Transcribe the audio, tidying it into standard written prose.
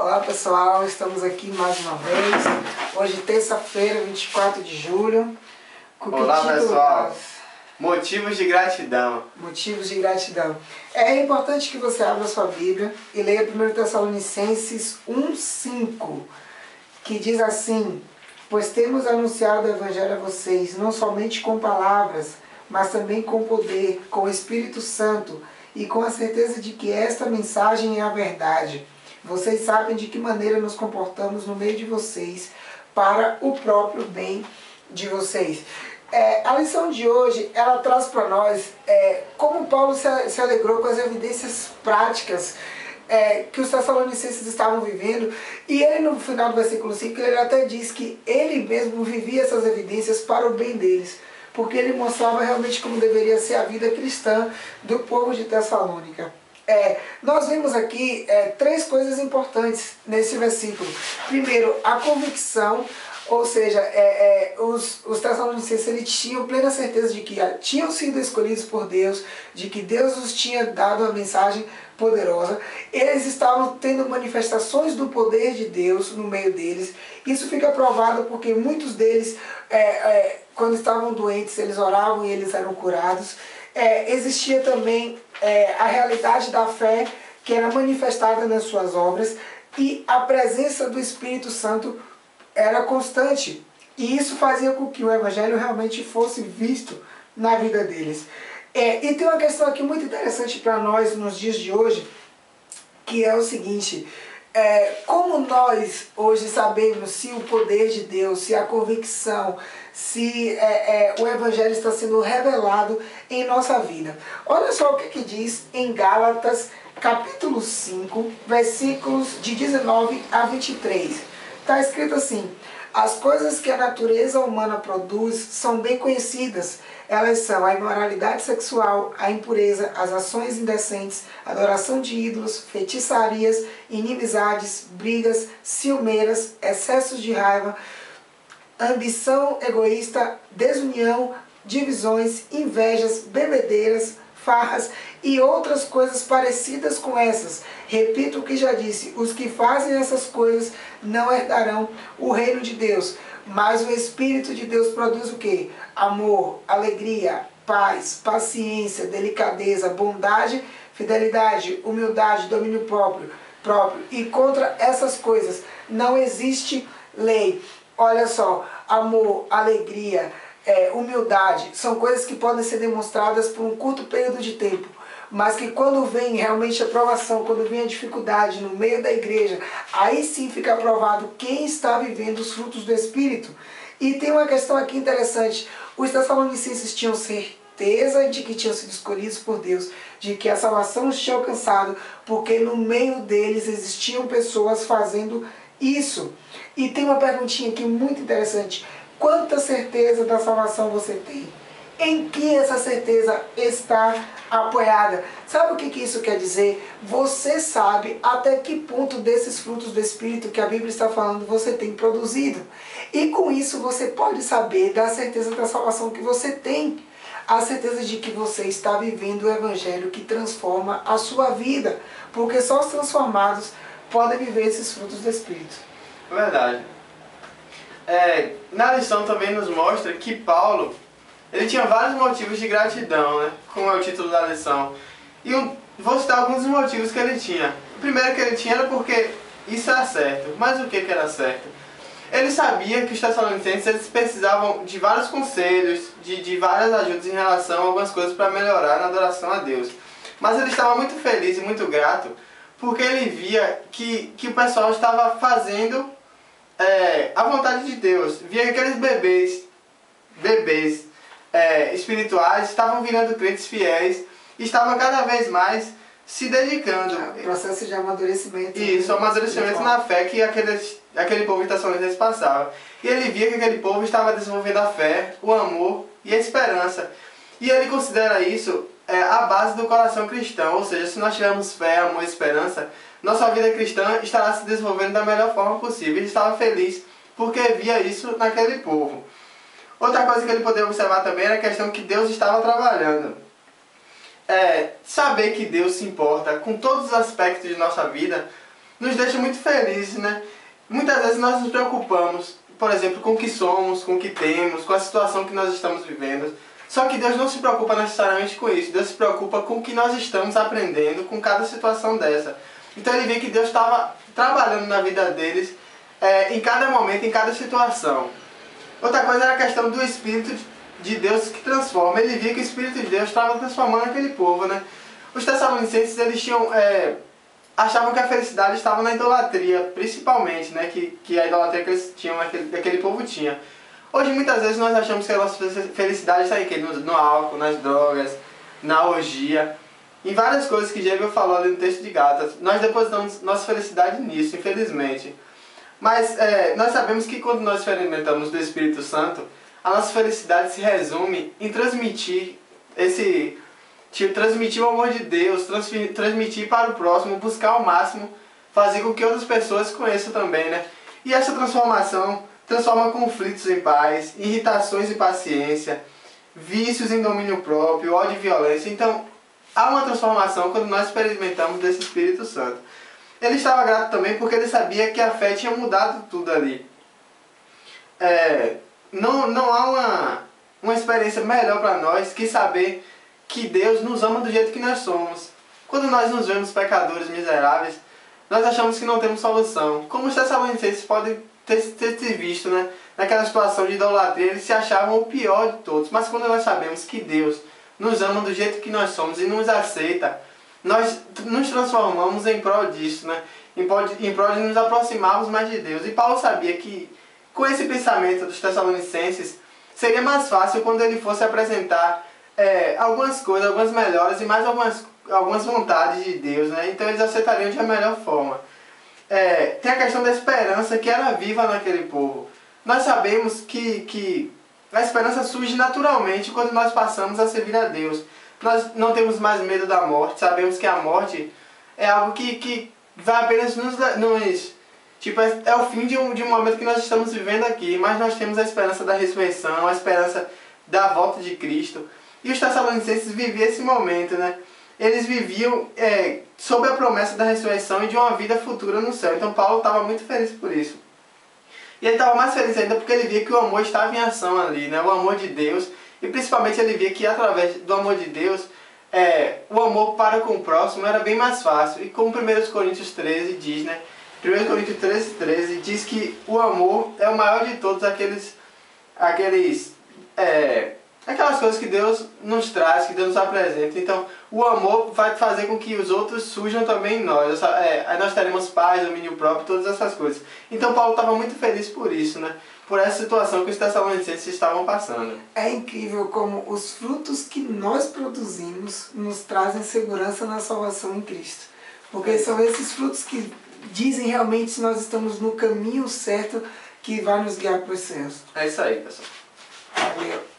Olá pessoal, estamos aqui mais uma vez. Hoje terça-feira, 24 de julho. Olá pessoal, motivos de gratidão. Motivos de gratidão. É importante que você abra a sua Bíblia e leia 1 Tessalonicenses 1:5, que diz assim: pois temos anunciado o Evangelho a vocês, não somente com palavras, mas também com poder, com o Espírito Santo e com a certeza de que esta mensagem é a verdade. Vocês sabem de que maneira nos comportamos no meio de vocês, para o próprio bem de vocês. A lição de hoje, ela traz para nós como Paulo se alegrou com as evidências práticas que os tessalonicenses estavam vivendo. E ele, no final do versículo 5, ele até diz que ele mesmo vivia essas evidências para o bem deles, porque ele mostrava realmente como deveria ser a vida cristã do povo de Tessalônica. Nós vemos aqui três coisas importantes nesse versículo. Primeiro, a convicção, ou seja, os tessalonicenses eles tinham plena certeza de que tinham sido escolhidos por Deus, de que Deus os tinha dado uma mensagem poderosa. Eles estavam tendo manifestações do poder de Deus no meio deles. Isso fica provado porque muitos deles, quando estavam doentes, eles oravam e eles eram curados. Existia também a realidade da fé que era manifestada nas suas obras, e a presença do Espírito Santo era constante, e isso fazia com que o Evangelho realmente fosse visto na vida deles. E tem uma questão aqui muito interessante para nós nos dias de hoje, que é o seguinte: como nós hoje sabemos se o poder de Deus, se a convicção, se o Evangelho está sendo revelado em nossa vida? Olha só o que diz em Gálatas capítulo 5, versículos de 19 a 23. Está escrito assim: as coisas que a natureza humana produz são bem conhecidas. Elas são a imoralidade sexual, a impureza, as ações indecentes, adoração de ídolos, feitiçarias, inimizades, brigas, ciumeiras, excessos de raiva, ambição egoísta, desunião, divisões, invejas, bebedeiras, farras e outras coisas parecidas com essas. Repito o que já disse: os que fazem essas coisas não herdarão o reino de Deus. Mas o Espírito de Deus produz o quê? Amor, alegria, paz, paciência, delicadeza, bondade, fidelidade, humildade, domínio próprio. E contra essas coisas não existe lei. Olha só, amor, alegria, humildade, são coisas que podem ser demonstradas por um curto período de tempo, mas que quando vem realmente a provação, quando vem a dificuldade no meio da igreja, aí sim fica provado quem está vivendo os frutos do Espírito. E tem uma questão aqui interessante: os tessalonicenses tinham certeza de que tinham sido escolhidos por Deus, de que a salvação os tinha alcançado, porque no meio deles existiam pessoas fazendo isso. E tem uma perguntinha aqui muito interessante: quanta certeza da salvação você tem? Em que essa certeza está apoiada? Sabe o que isso quer dizer? Você sabe até que ponto desses frutos do Espírito que a Bíblia está falando você tem produzido. E com isso você pode saber da certeza da salvação que você tem. A certeza de que você está vivendo o Evangelho que transforma a sua vida. Porque só os transformados podem viver esses frutos do Espírito. Verdade. Na lição também nos mostra que Paulo, ele tinha vários motivos de gratidão, né? Como é o título da lição. E vou citar alguns dos motivos que ele tinha. O primeiro que ele tinha era porque isso era certo. Mas o que era certo? Ele sabia que os tessalonicenses eles precisavam de vários conselhos, de várias ajudas em relação a algumas coisas para melhorar na adoração a Deus. Mas ele estava muito feliz e muito grato porque ele via que o pessoal estava fazendo a vontade de Deus. Via que aqueles bebês espirituais estavam virando crentes fiéis e estavam cada vez mais se dedicando. Processo de amadurecimento. Isso, amadurecimento na fé que aquele povo de Tessalonicenses passava. E ele via que aquele povo estava desenvolvendo a fé, o amor e a esperança. E ele considera isso a base do coração cristão. Ou seja, se nós tivermos fé, amor e esperança, nossa vida cristã estará se desenvolvendo da melhor forma possível. Ele estava feliz porque via isso naquele povo. Outra coisa que ele poderia observar também era a questão que Deus estava trabalhando. Saber que Deus se importa com todos os aspectos de nossa vida nos deixa muito felizes, né? Muitas vezes nós nos preocupamos, por exemplo, com o que somos, com o que temos, com a situação que nós estamos vivendo. Só que Deus não se preocupa necessariamente com isso. Deus se preocupa com o que nós estamos aprendendo com cada situação dessa. Então ele vê que Deus estava trabalhando na vida deles em cada momento, em cada situação. Outra coisa era a questão do Espírito de Deus que transforma. Ele via que o Espírito de Deus estava transformando aquele povo, né? Os Tessalonicenses, eles tinham... achavam que a felicidade estava na idolatria, principalmente, né? Que a idolatria que eles tinham, aquele povo tinha. Hoje, muitas vezes, nós achamos que a nossa felicidade está em quê? No álcool, nas drogas, na orgia, em várias coisas que Diego falou ali no texto de Gálatas. Nós depositamos nossa felicidade nisso, infelizmente. Mas nós sabemos que quando nós experimentamos do Espírito Santo, a nossa felicidade se resume em transmitir transmitir o amor de Deus, transmitir para o próximo, buscar ao máximo, fazer com que outras pessoas conheçam também, né? E essa transformação transforma conflitos em paz, irritações em paciência, vícios em domínio próprio, ódio e violência. Então, há uma transformação quando nós experimentamos desse Espírito Santo. Ele estava grato também porque ele sabia que a fé tinha mudado tudo ali. Não há uma experiência melhor para nós que saber que Deus nos ama do jeito que nós somos. Quando nós nos vemos pecadores miseráveis, nós achamos que não temos solução. Como os Tessalonicenses podem ter se visto, né? Naquela situação de idolatria, eles se achavam o pior de todos. Mas quando nós sabemos que Deus nos ama do jeito que nós somos e nos aceita, nós nos transformamos em prol disso, né? Em prol de nos aproximarmos mais de Deus. E Paulo sabia que com esse pensamento dos Tessalonicenses, seria mais fácil quando ele fosse apresentar algumas coisas, algumas melhoras e mais algumas vontades de Deus, né? Então eles aceitariam de a melhor forma. Tem a questão da esperança que era viva naquele povo. Nós sabemos que a esperança surge naturalmente quando nós passamos a servir a Deus. Nós não temos mais medo da morte, sabemos que a morte é algo que vai apenas é o fim de um momento que nós estamos vivendo aqui, mas nós temos a esperança da ressurreição, a esperança da volta de Cristo. E os Tessalonicenses viviam esse momento, né? Eles viviam sob a promessa da ressurreição e de uma vida futura no céu. Então Paulo estava muito feliz por isso. E ele estava mais feliz ainda porque ele via que o amor estava em ação ali, né? O amor de Deus. E principalmente ele via que através do amor de Deus, o amor para com o próximo era bem mais fácil. E como 1 Coríntios 13 diz, né? 1 Coríntios 13 diz que o amor é o maior de todos aquelas coisas que Deus nos traz, que Deus nos apresenta. Então, o amor vai fazer com que os outros surjam também em nós. Aí nós teremos paz, domínio próprio, todas essas coisas. Então, Paulo estava muito feliz por isso, né? Por essa situação que os Tessalonicenses estavam passando. É incrível como os frutos que nós produzimos nos trazem segurança na salvação em Cristo. Porque são esses frutos que dizem realmente se nós estamos no caminho certo que vai nos guiar para os céus. É isso aí, pessoal. Valeu.